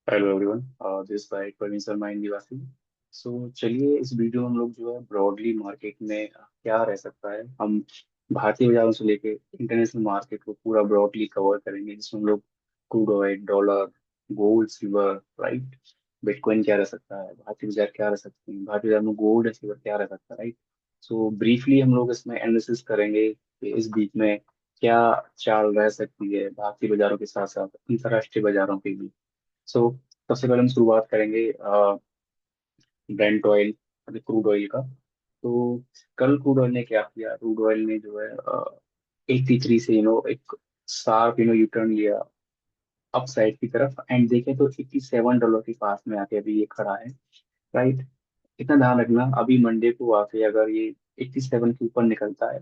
Hello everyone, this by Praveen Sharma in निवासी। So चलिए इस वीडियो में हम लोग जो है ब्रॉडली मार्केट में क्या रह सकता है, हम भारतीय बाजारों से लेके इंटरनेशनल मार्केट को पूरा ब्रॉडली कवर करेंगे, जिसमें हम लोग crude oil, dollar, gold, silver, right, bitcoin क्या रह सकता है, भारतीय बाजार क्या रह सकते हैं, भारतीय बाजार में गोल्ड और सिल्वर क्या रह सकता है, राइट। सो ब्रीफली हम लोग इसमें एनालिसिस करेंगे कि इस बीच में क्या चाल रह सकती है भारतीय बाजारों के साथ साथ अंतर्राष्ट्रीय बाजारों के भी। सो सबसे पहले हम शुरुआत करेंगे ब्रेंट ऑयल, क्रूड ऑयल का। तो कल क्रूड ऑयल ने क्या किया, क्रूड ऑयल ने जो है 83 से एक शार्प यू टर्न लिया अप साइड की तरफ, एंड देखें तो $87 के पास में आके अभी ये खड़ा है, राइट। इतना ध्यान रखना, अभी मंडे को आके अगर ये 87 के ऊपर निकलता है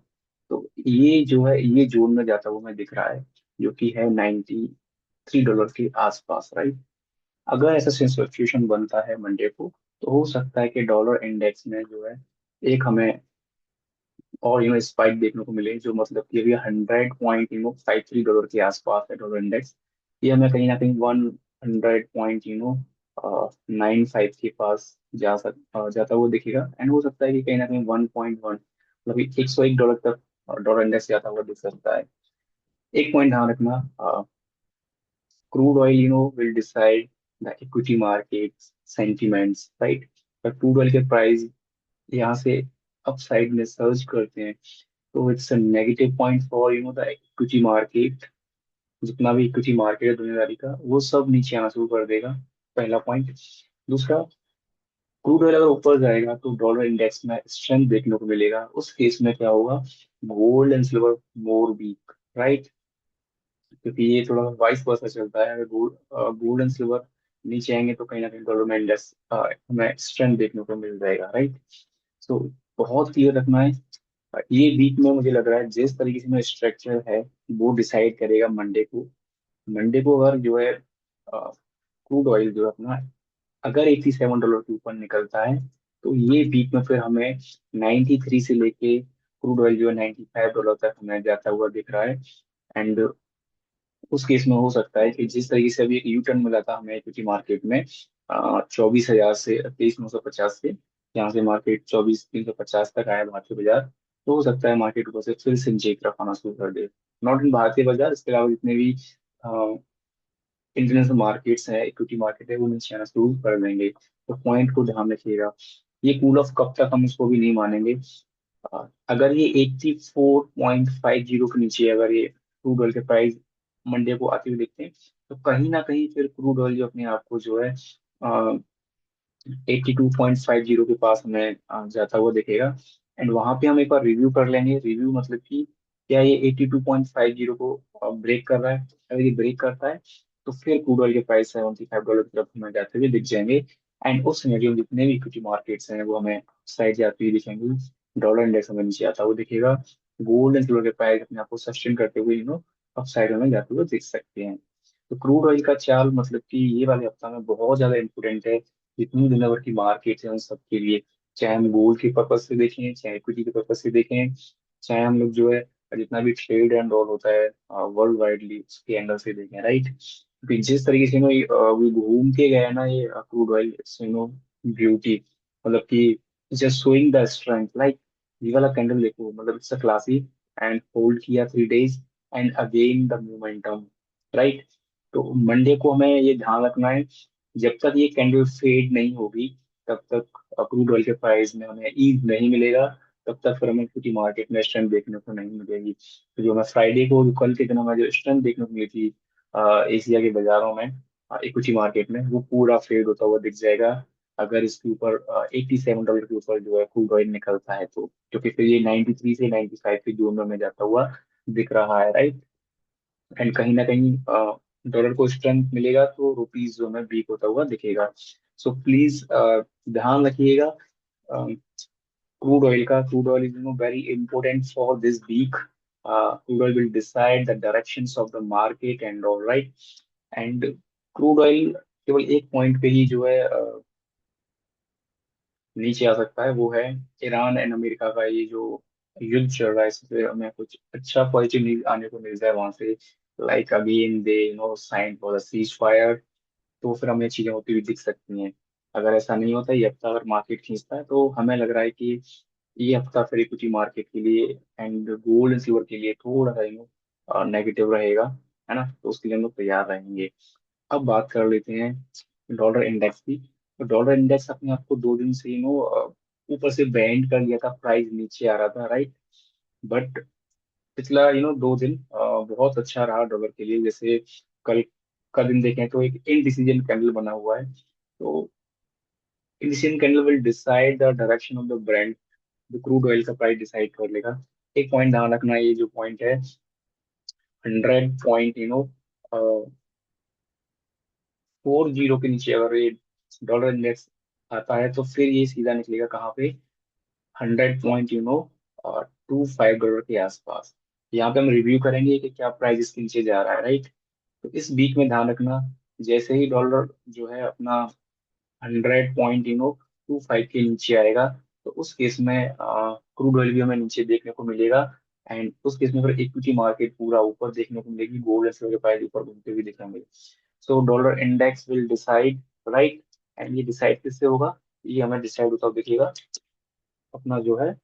तो ये जो है ये जोन में जाता हुआ हमें दिख रहा है, जो कि है $93 के आसपास, राइट। अगर ऐसा सिचुएशन बनता है मंडे को, तो हो सकता है कि डॉलर इंडेक्स में जो है एक हमें और स्पाइक देखने को मिले, जो मतलब कि अभी 100.53 डॉलर के आसपास है डॉलर इंडेक्स। ये हमें कहीं ना कहीं 100.95 के पास जाता हुआ दिखेगा, एंड हो सकता है कि कहीं ना कहीं 1.1 मतलब 101 डॉलर तक डॉलर इंडेक्स जाता हुआ दिख सकता है। एक पॉइंट ध्यान रखना, crude oil will decide the equity markets sentiments, right। पर क्रूड ऑयल के प्राइस यहाँ से अपसाइड में सर्च करते हैं, तो it's a negative point for the equity market. जितना भी इक्विटी मार्केट है दुनियादारी का, वो सब नीचे आना शुरू कर देगा, पहला पॉइंट। दूसरा, क्रूड ऑयल अगर ऊपर जाएगा तो डॉलर इंडेक्स में स्ट्रेंथ देखने को मिलेगा, उस केस में क्या होगा, gold and silver more weak, right. क्योंकि ये थोड़ा वाइस वर्सा चलता है, अगर गोल्ड एंड सिल्वर नीचे आएंगे तो कहीं ना कहीं डॉलर में इंडेक्स हमें स्ट्रेंथ देखने को मिल जाएगा, राइट। सो बहुत क्लियर रखना है। ये वीक में मुझे लग रहा है जिस तरीके से मेरा स्ट्रक्चर है वो डिसाइड करेगा मंडे को। मंडे को अगर जो है क्रूड ऑयल जो है अपना अगर $87 के ऊपर निकलता है, तो ये वीक में फिर हमें 93 से लेके क्रूड ऑयल जो है $95 तक हमें जाता हुआ दिख रहा है। एंड उस केस में हो सकता है कि जिस तरीके से अभी एक यू टर्न मिला था हमें इक्विटी मार्केट में 24,000 से 23,950 से, यहाँ से मार्केट 24,350 तक आया भारतीय बाजार, तो हो सकता है मार्केट ऊपर से फिर से नीचे की तरफ आना शुरू कर दे। नॉट इन भारतीय बाजार, इसके अलावा जितने भी इंटरनेशनल मार्केट्स हैं, इक्विटी मार्केट है, वो नीचे आना शुरू कर देंगे। तो पॉइंट को ध्यान रखिएगा, ये कूल ऑफ कब तक हम इसको भी नहीं मानेंगे। अगर ये 84.50 के नीचे अगर ये क्रूड ऑयल के प्राइस मंडे को आते हुए देखते हैं, तो कहीं ना कहीं फिर क्रूड ऑयल जो अपने आप को जो है 82.50 के पास हमें जाता हुआ दिखेगा। एंड वहां पे हम एक बार रिव्यू कर लेंगे, रिव्यू मतलब कि क्या ये 82.50 को ब्रेक कर रहा है। अगर ये ब्रेक करता है तो फिर क्रूड ऑयल के प्राइस $75 की तरफ हमें जाते हुए दिख जाएंगे। एंड उस सिनेरियो में जितने भी इक्विटी मार्केट्स हैं वो हमें साइड जाती हुई दिखेंगी, डॉलर इंडेक्स हमें नीचे आता हुआ दिखेगा, गोल्ड एंड सिल्वर के प्राइस अपने आप को सस्टेन करते हुए अप साइड में जाते हुए दिख सकते हैं। तो क्रूड ऑयल का चाल मतलब कि ये वाले हफ्ता में बहुत ज्यादा इंपॉर्टेंट है, जितनी दुनिया भर की मार्केट है उन सबके लिए। चाहे हम गोल्ड के पर्पज से देखें, चाहे इक्विटी के पर्पज से देखें, चाहे हम लोग जो है जितना भी ट्रेड एंड ऑल होता है वर्ल्ड वाइडली उसके एंगल से देखें, राइट। क्योंकि जिस तरीके से वो घूम के गया है ना ये क्रूड ऑयल, ब्यूटी, मतलब कि just showing the strength, like ये वाला कैंडल देखो, मतलब it's a classy, and hold किया 3 days, and again the momentum, right. तो मंडे को हमें ये ध्यान रखना है, जब तक ये कैंडल फेड नहीं होगी तब तक क्रूड ऑयल के प्राइस में हमें ईज नहीं मिलेगा, तब तक फिर हमें इक्विटी मार्केट में स्ट्रेंथ देखने को नहीं मिलेगी। तो जो हमें फ्राइडे को कल के दिन हमें जो स्ट्रेंथ देखने को मिली थी एशिया के बाजारों में, इक्विटी मार्केट में, वो पूरा फेड होता हुआ दिख जाएगा अगर इसके ऊपर $87 के ऊपर जो है क्रूड ऑयल निकलता है, तो क्योंकि फिर ये 93 से 95 के जोन में हमें जाता हुआ दिख रहा है, राइट। एंड कहीं ना कहीं डॉलर को स्ट्रेंथ मिलेगा तो रुपीज जो है वीक होता हुआ दिखेगा। सो प्लीज ध्यान रखिएगा crude oil is very important for this week. Crude oil will decide the directions of the market and all, right. And crude oil केवल एक पॉइंट पे ही जो है नीचे आ सकता है, वो है ईरान एंड अमेरिका का ये जो युद्ध चल रहा है, इससे हमें कुछ अच्छा पॉजिटिव न्यूज आने को मिल जाए वहां से, like again they sign for the ceasefire, तो फिर हमें चीजें होती हुई दिख सकती हैं। अगर ऐसा नहीं होता, ये हफ्ता अगर मार्केट खींचता है, तो हमें लग रहा है कि ये हफ्ता फिर इक्विटी मार्केट के लिए एंड गोल्ड एंड सिल्वर के लिए थोड़ा सा नेगेटिव रहेगा, है ना। तो उसके लिए हम लोग तैयार रहेंगे। अब बात कर लेते हैं डॉलर इंडेक्स की। तो डॉलर इंडेक्स अपने आप को 2 दिन से ऊपर से बैंड कर लिया था, प्राइस नीचे आ रहा था, राइट। बट पिछला 2 दिन बहुत अच्छा रहा डॉलर के लिए। जैसे कल का दिन देखें तो एक इनडिसीजन कैंडल बना हुआ है। तो indecision candle will decide the direction of the brand, जो क्रूड ऑयल का प्राइस डिसाइड कर लेगा। एक पॉइंट ध्यान रखना, ये जो पॉइंट है 100 पॉइंट 40 के नीचे अगर ये डॉलर इंडेक्स आता है, तो फिर ये सीधा निकलेगा कहाँ पे, 100 पॉइंट $25 के आसपास। यहाँ पे हम रिव्यू करेंगे कि क्या प्राइस इसके नीचे जा रहा है, राइट। तो इस बीच में ध्यान रखना, जैसे ही डॉलर जो है अपना 100.25 के नीचे आएगा, तो उस केस में क्रूड ऑयल भी हमें नीचे देखने को मिलेगा। एंड उस केस में फिर इक्विटी मार्केट पूरा ऊपर देखने को मिलेगी, गोल्ड एंड सिल्वर के प्राइस ऊपर घूमते हुए दिखेंगे। So dollar index will decide, right. And ये डिसाइड किससे होगा, ये हमें डिसाइड होता हुआ दिखेगा अपना जो है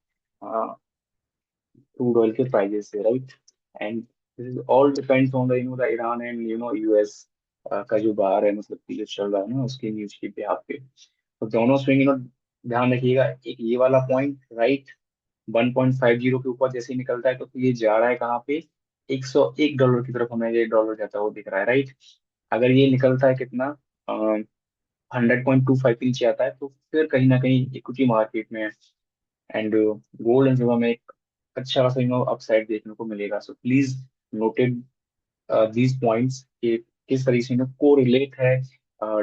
क्रूड ऑयल के प्राइजेस से, right. And this is all depends on the the Iran and US का जो बाहर है, मतलब कि जो चल रहा है ना, उसकी न्यूज की बेहाफ पे। तो दोनों स्विंग ध्यान रखिएगा। एक ये वाला पॉइंट, राइट, 1.50 के ऊपर जैसे ही निकलता है, तो फिर ये जा रहा है कहाँ पे, $101 की तरफ हमें ये डॉलर जाता हुआ दिख रहा है, राइट। अगर ये निकलता है कितना, 100.25 के नीचे आता है, तो फिर कहीं ना कहीं इक्विटी मार्केट में एंड गोल्ड एंड सिल्वर में एक अच्छा खासा अपसाइड देखने को मिलेगा। So please noted these points कि किस तरीके से कोरिलेट है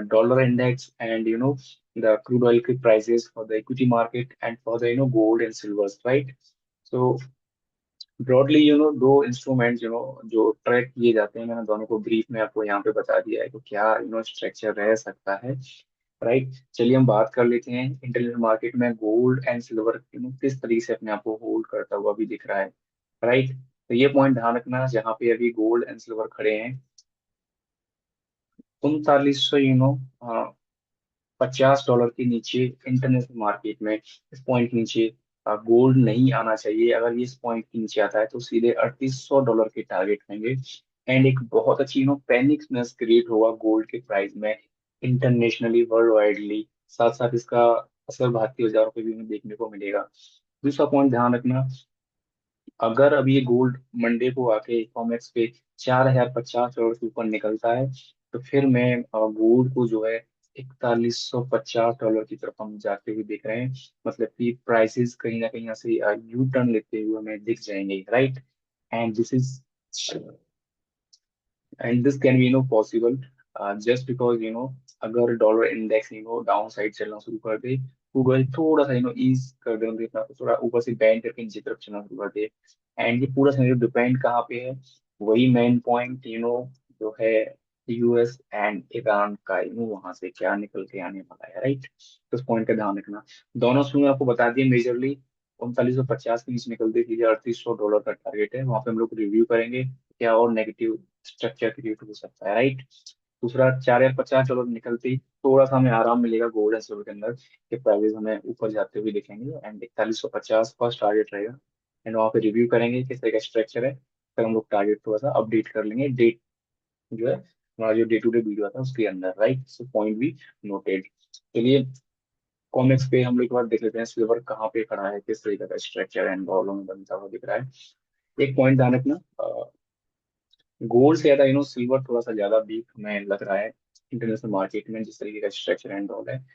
dollar index and the crude oil के prices for the equity market and for the gold and silvers, right. So broadly दो इंस्ट्रूमेंट्स जो ट्रैक किए जाते हैं, मैंने दोनों को ब्रीफ में आपको यहाँ पे बता दिया है, तो क्या स्ट्रक्चर रह सकता है, राइट। चलिए हम बात कर लेते हैं इंटरनेशनल मार्केट में गोल्ड एंड सिल्वर किस तरीके से अपने आप को होल्ड करता हुआ भी दिख रहा है, राइट। तो ये पॉइंट ध्यान रखना, जहाँ पे अभी गोल्ड एंड सिल्वर खड़े हैं 3900 $50 के नीचे इंटरनेशनल मार्केट में। इस पॉइंट के नीचे गोल्ड नहीं आना चाहिए। अगर ये इस पॉइंट के नीचे आता है, तो सीधे $3800 के टारगेट होंगे। एंड एक बहुत अच्छी पैनिकनेस क्रिएट होगा गोल्ड के प्राइस में, इंटरनेशनली, वर्ल्ड वाइडली। साथ साथ इसका असर भारतीय बाजारों पे भी हमें देखने को मिलेगा। दूसरा पॉइंट ध्यान रखना, अगर अब ये गोल्ड मंडे को आके कॉमेक्स पे 4050 से ऊपर निकलता है, तो फिर मैं गोल्ड को जो है $4150 की तरफ हम जाते हुए देख रहे हैं। मतलब कि प्राइसेस कहीं ना कहीं यहाँ से यू टर्न लेते हुए हमें दिख जाएंगे, right. And this is and this can be possible just because अगर डॉलर इंडेक्स डाउन साइड चलना शुरू कर दे, गूगल थोड़ा सा ईज कर दे, मतलब इतना थोड़ा ऊपर से बैंड करके नीचे तरफ चलना शुरू कर दे। एंड ये पूरा सिनेरियो डिपेंड कहाँ पे है, वही मेन पॉइंट जो है यूएस एंड ईरान का, वहां से क्या निकल के आने वाला है, राइट। तो उस पॉइंट का ध्यान रखना। दोनों स्विंग आपको बता दिए, मेजरली 3950 के नीचे निकलते सीधे $3800 का टारगेट है, वहां पे हम लोग रिव्यू करेंगे क्या और नेगेटिव स्ट्रक्चर क्रिएट हो सकता है, राइट। दूसरा, $4050 निकलते ही थोड़ा सा हमें आराम मिलेगा गोल्ड एंड सिल्वर के अंदर, के प्राइसेस हमें ऊपर जाते हुए दिखेंगे। एंड 4150 फर्स्ट टारगेट रहेगा। एंड वहाँ पे रिव्यू करेंगे किस तरह का स्ट्रक्चर है, फिर हम लोग टारगेट थोड़ा सा अपडेट कर लेंगे डेट जो है, हमारा जो डे टू डे वीडियो था उसके अंदर, राइट। सो पॉइंट भी नोटेड। चलिए कॉमिक्स पे हम लोग एक बार देख लेते हैं सिल्वर कहाँ पे खड़ा है, किस तरीके का स्ट्रक्चर एंड प्रॉब्लम में बनता हुआ दिख रहा है। एक पॉइंट ध्यान रखना, गोल्ड से ज्यादा सिल्वर थोड़ा सा ज्यादा वीक हमें लग रहा है इंटरनेशनल मार्केट में, जिस तरीके का स्ट्रक्चर एंड ऑल है।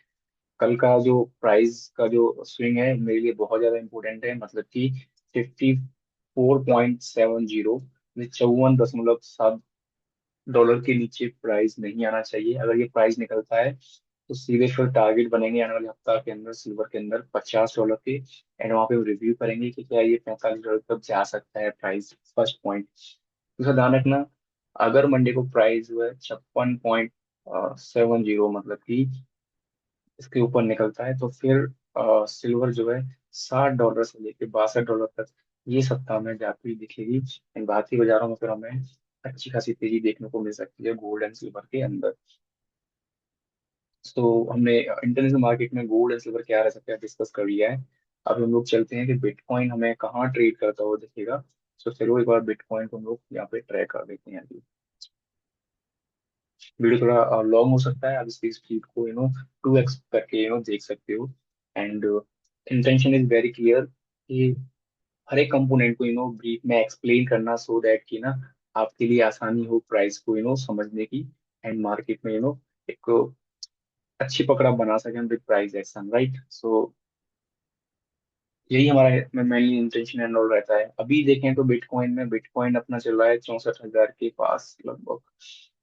कल का जो प्राइस का जो स्विंग है मेरे लिए बहुत ज्यादा इंपॉर्टेंट है, मतलब कि 54.70, 54.7 डॉलर के नीचे प्राइस नहीं आना चाहिए। अगर ये प्राइस निकलता है, तो सीधे फिर टारगेट बनेंगे आने वाले हफ्ता के अंदर सिल्वर के अंदर $50 के। एंड वहाँ पे रिव्यू करेंगे कि क्या ये $45 तक जा सकता है प्राइस, फर्स्ट पॉइंट। दूसरा ध्यान रखना, अगर मंडे को प्राइस जो है 56.70, मतलब कि इसके ऊपर निकलता है, तो फिर सिल्वर जो है $60 से लेके $62 तक ये सप्ताह में जाती हुई दिखेगी। इन भारतीय बाजारों में फिर हमें अच्छी खासी तेजी देखने को मिल सकती है गोल्ड एंड सिल्वर के अंदर। तो हमने इंटरनेशनल मार्केट में गोल्ड एंड सिल्वर क्या रह सकता है डिस्कस कर लिया है। अब हम लोग चलते हैं कि बिटकॉइन हमें कहाँ ट्रेड करता हुआ दिखेगा। तो चलो एक बार बिटकॉइन को हम लोग यहाँ पे ट्रैक कर लेते हैं अभी। वीडियो थोड़ा लॉन्ग हो सकता है, आप इसकी स्पीड को 2x करके देख सकते हो। And intention is very clear कि हर एक कंपोनेंट को ब्रीफ में एक्सप्लेन करना, सो दैट कि ना आपके लिए आसानी हो प्राइस को समझने की। एंड मार्केट में एक अच्छी पकड़ आप बना सकें विद प्राइस एक्शन, राइट। सो यही हमारा मेनली इंटेंशन एंड ऑल रहता है। अभी देखें तो बिटकॉइन अपना चल रहा है 64,000 के पास लगभग।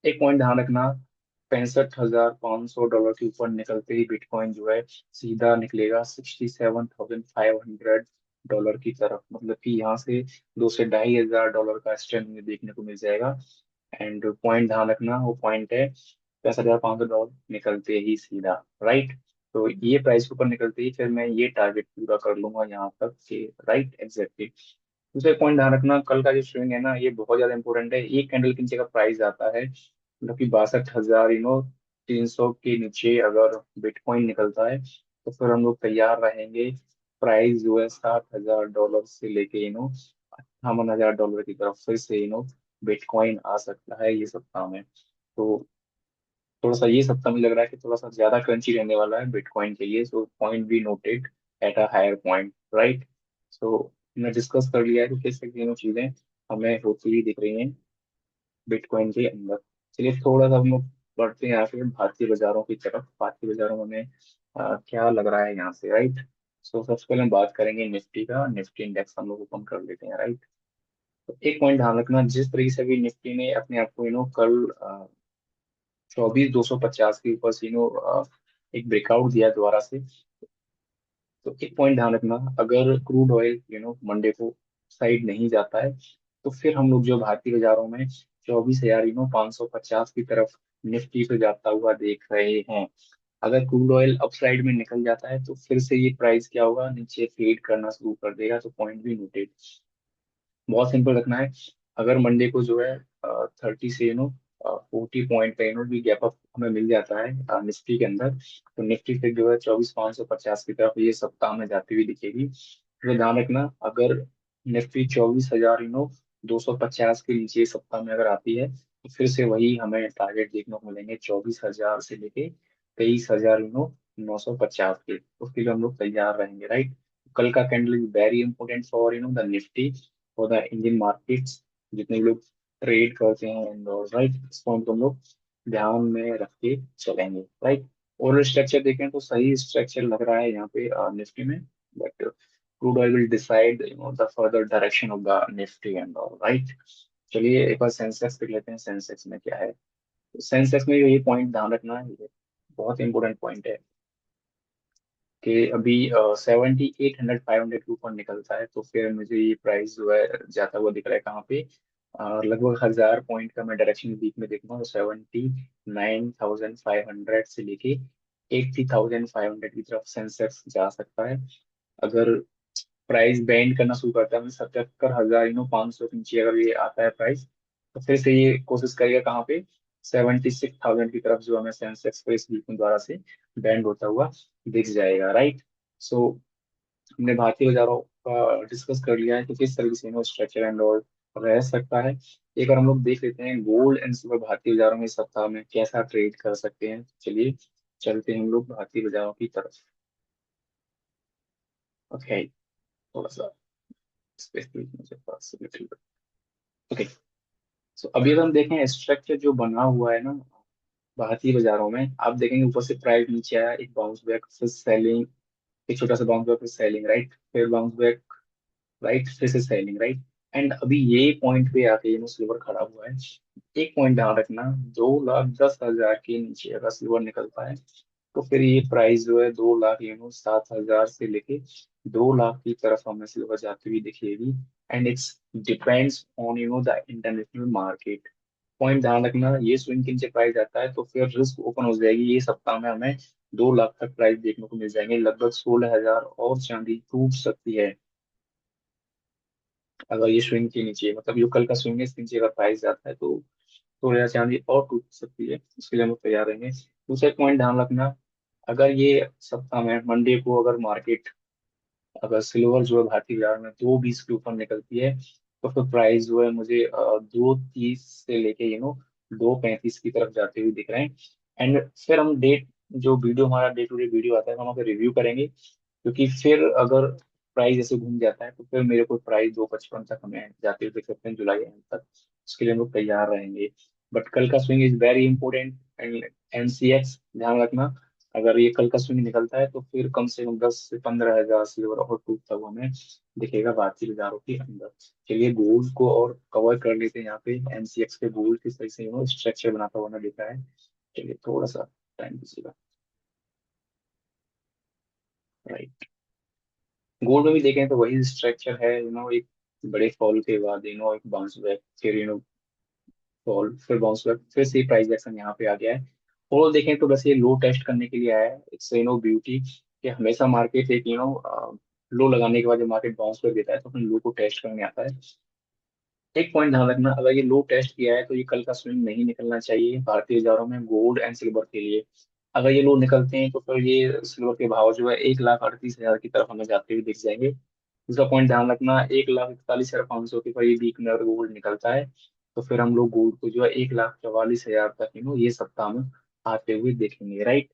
एक पॉइंट ध्यान रखना, 65,500 डॉलर के ऊपर निकलते ही बिटकॉइन जो है सीधा निकलेगा 67,500 डॉलर की तरफ। मतलब कि यहाँ से 2 से 2,500 डॉलर का स्ट्रेंथ देखने को मिल जाएगा। एंड पॉइंट ध्यान रखना, वो पॉइंट है 65,500 डॉलर निकलते ही सीधा, राइट। तो ये प्राइस के ऊपर निकलते ही फिर मैं ये टारगेट पूरा कर लूंगा यहाँ तक के, राइट, एग्जैक्टली। दूसरा पॉइंट ध्यान रखना, कल का जो स्विंग है ना ये बहुत ज्यादा इंपॉर्टेंट है। एक कैंडल के नीचे का प्राइस आता है मतलब कि 62,000 300 के नीचे अगर बिटकॉइन निकलता है तो फिर हम लोग तैयार रहेंगे। प्राइस जो है 60,000 डॉलर से लेके 58,000 डॉलर की तरफ फिर से बिटकॉइन आ सकता है ये सप्ताह में। तो थोड़ा सा ये सप्ताह में लग रहा है कि थोड़ा सा ज्यादा क्रंची रहने वाला है बिटकॉइन के लिए। So point be noted at a higher point, right. So हमने डिस्कस कर लिया है कि किस तरह की चीजें हमें होती हुई दिख रही हैं बिटकॉइन के अंदर। चलिए थोड़ा सा हम लोग बढ़ते हैं आगे भारतीय बाजारों की तरफ। भारतीय बाजारों में हमें क्या लग रहा है यहाँ से, राइट। सो सबसे पहले हम बात करेंगे निफ्टी का। निफ्टी इंडेक्स हम लोग ओपन कर लेते हैं, राइट। तो एक पॉइंट ध्यान रखना, जिस तरीके से भी निफ्टी ने अपने आप को कल 24,250 के ऊपर से एक ब्रेकआउट दिया दोबारा से। तो एक पॉइंट ध्यान रखना, अगर क्रूड ऑयल मंडे को साइड नहीं जाता है तो फिर हम लोग जो भारतीय बाजारों में 24,000 550 की तरफ निफ्टी पे जाता हुआ देख रहे हैं। अगर क्रूड ऑयल अपसाइड में निकल जाता है तो फिर से ये प्राइस क्या होगा, नीचे फेड करना शुरू कर देगा। तो पॉइंट भी नोटेड, बहुत सिंपल रखना है। अगर मंडे को जो है 30 से 40 पॉइंट का भी गैप अप हमें मिल जाता है निफ्टी के अंदर, तो निफ्टी फिर जो है 24,550 की तरफ ये सप्ताह में जाती हुई दिखेगी। तो ध्यान रखना, अगर निफ्टी 24,000 250 के नीचे इस सप्ताह में अगर आती है तो फिर से वही हमें टारगेट देखने को मिलेंगे 24,000 से लेके 23,000 950 के। उसके लिए हम लोग तैयार रहेंगे, राइट। कल का candle is very important for the Nifty, for the Indian markets, जितने भी लोग ट्रेड करते हैं एंड राइट। इस पॉइंट को हम लोग ध्यान में रख के चलेंगे, राइट। और स्ट्रक्चर देखें तो सही स्ट्रक्चर लग रहा है यहाँ पे निफ्टी में। But crude oil will decide the further direction of the Nifty and all, right. चलिए एक बार सेंसेक्स देख लेते हैं, सेंसेक्स में क्या है। तो सेंसेक्स में ये पॉइंट ध्यान रखना है, ये बहुत इंपॉर्टेंट पॉइंट है कि अभी 7800 500 के ऊपर निकलता है तो फिर मुझे ये प्राइस जो है जाता हुआ दिख रहा है कहाँ पे, लगभग 1,000 पॉइंट का मैं डायरेक्शन वीक में देखूंगा तो 79,500 से लेके 80,500 की तरफ सेंसेक्स जा सकता है। अगर प्राइस बैंड करना शुरू करता है, मतलब 77,000 500 के नीचे अगर ये आता है प्राइस, तो फिर से ये कोशिश करेगा कहाँ पे, 76,000 की तरफ, जो हमें सेंसेक्स को इस वीक में द्वारा से बैंड होता हुआ दिख जाएगा, राइट। सो हमने भारतीय बाजारों का डिस्कस कर लिया है कि किस तरीके से स्ट्रक्चर एंड ऑल रह सकता है। एक बार हम लोग देख लेते हैं गोल्ड एंड सिल्वर भारतीय बाजारों में इस सप्ताह में कैसा ट्रेड कर सकते हैं। चलिए चलते हैं हम लोग भारतीय बाजारों की तरफ। ओके, थोड़ा सा स्पेस दीजिए मुझे पास लिटिल। ओके, सो अभी अगर हम देखें स्ट्रक्चर जो बना हुआ है ना भारतीय बाजारों में, आप देखेंगे ऊपर से प्राइस नीचे आया, एक बाउंस बैक, फिर सेलिंग, एक छोटा सा बाउंस बैक, फिर सेलिंग, राइट, फिर बाउंस बैक, राइट, फिर से सेलिंग, राइट। एंड अभी ये पॉइंट पे आके सिल्वर खड़ा हुआ है। एक पॉइंट ध्यान रखना, 2,10,000 के नीचे अगर सिल्वर निकलता है तो फिर ये प्राइस जो है 2,00,000 7,000 से लेके 2,00,000 की तरफ हमें सिल्वर जाती हुई दिखेगी। And it's depends on the international market. Point ध्यान रखना, ये स्विंग के नीचे प्राइस जाता है तो फिर रिस्क ओपन हो जाएगी, ये सप्ताह में हमें 2,00,000 तक प्राइस देखने को मिल जाएंगे, लगभग 16,000 और चांदी टूट सकती है अगर ये स्विंग के नीचे, मतलब जो कल का स्विंग है इसके नीचे अगर प्राइस जाता है तो थोड़ा चांदी और टूट सकती है, उसके लिए हम लोग तैयार रहेंगे। दूसरा पॉइंट ध्यान रखना, अगर ये सप्ताह में मंडे को अगर मार्केट, अगर सिल्वर जो है भारतीय बाजार में 2.20 के ऊपर निकलती है, तो फिर प्राइस जो है मुझे 2.30 से लेके 2.35 की तरफ जाते हुए दिख रहे हैं। एंड फिर हम डेट, जो वीडियो हमारा डे टू डे वीडियो आता है, हम अगर रिव्यू करेंगे, क्योंकि फिर अगर प्राइस ऐसे घूम जाता है तो फिर मेरे को प्राइस 2.55 तक हमें जाते हुए देख सकते हैं जुलाई एंड तक। उसके लिए हम लोग तैयार रहेंगे। बट कल का swing is very important. And NCX ध्यान रखना, अगर ये कल का स्विंग निकलता है तो फिर कम से कम 10 से 15 हजार सिल्वर और टूट तक हमें दिखेगा भारतीय बाजारों के अंदर। चलिए गोल्ड को और कवर कर लेते हैं यहाँ पे। एनसीएक्स पे गोल्ड किस तरह से स्ट्रक्चर बनाता हुआ हमें दिखा है। चलिए थोड़ा सा टाइम दीजिएगा। राइट, गोल्ड में भी देखें तो वही स्ट्रक्चर है, एक बड़े फॉल के बाद एक बाउंस बैक, फिर फॉल, फिर बाउंस बैक, फिर से प्राइस एक्शन यहाँ पे आ गया है। और देखें तो बस ये लो टेस्ट करने के लिए आया है। इट्स ब्यूटी कि हमेशा मार्केट एक लो लगाने के बाद जब मार्केट बाउंस बैक देता है तो अपने लो को टेस्ट करने आता है। एक पॉइंट ध्यान रखना, अगर ये लो टेस्ट किया है तो ये कल का स्विंग नहीं निकलना चाहिए भारतीय बाजारों में गोल्ड एंड सिल्वर के लिए। अगर ये लो निकलते हैं तो फिर ये सिल्वर के भाव जो है 1,38,000 की तरफ हमें जाते हुए दिख जाएंगे। दूसरा पॉइंट ध्यान रखना, 1,41,500 के ऊपर ये वीक में अगर गोल्ड निकलता है तो फिर हम लोग गोल्ड को जो है 1,44,000 तक ये सप्ताह में आते हुए देखेंगे। राइट,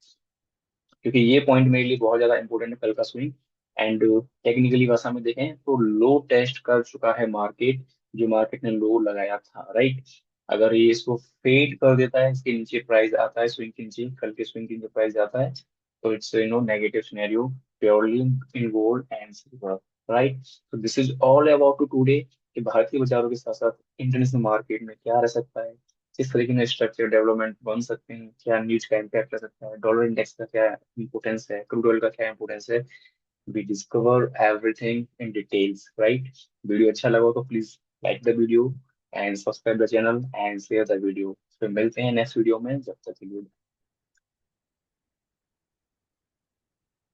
क्योंकि ये पॉइंट मेरे लिए बहुत ज्यादा इंपॉर्टेंट है, कल का स्विंग। एंड टेक्निकली भाषा में देखें तो लो टेस्ट कर चुका है मार्केट, जो मार्केट ने लो लगाया था। राइट, अगर ये इसको फेड कर देता है, इसके नीचे प्राइस आता है, स्विंग के नीचे, कल के स्विंग के नीचे प्राइस आता है, तो it's negative scenario purely in gold and silver. Right, तो this is all about to today कि भारतीय बाजारों के साथ साथ इंटरनेशनल मार्केट में क्या रह सकता है, किस तरीके के स्ट्रक्चर डेवलपमेंट बन सकते हैं, क्या न्यूज का इम्पैक्ट रह सकता है, डॉलर इंडेक्स का क्या इंपोर्टेंस है, क्रूड ऑयल का क्या इंपोर्टेंस है। We discover everything in details. Right, video अच्छा लगा हो तो please like the video and subscribe the channel and share the video. फिर मिलते हैं नेक्स्ट वीडियो में, जब तक के लिए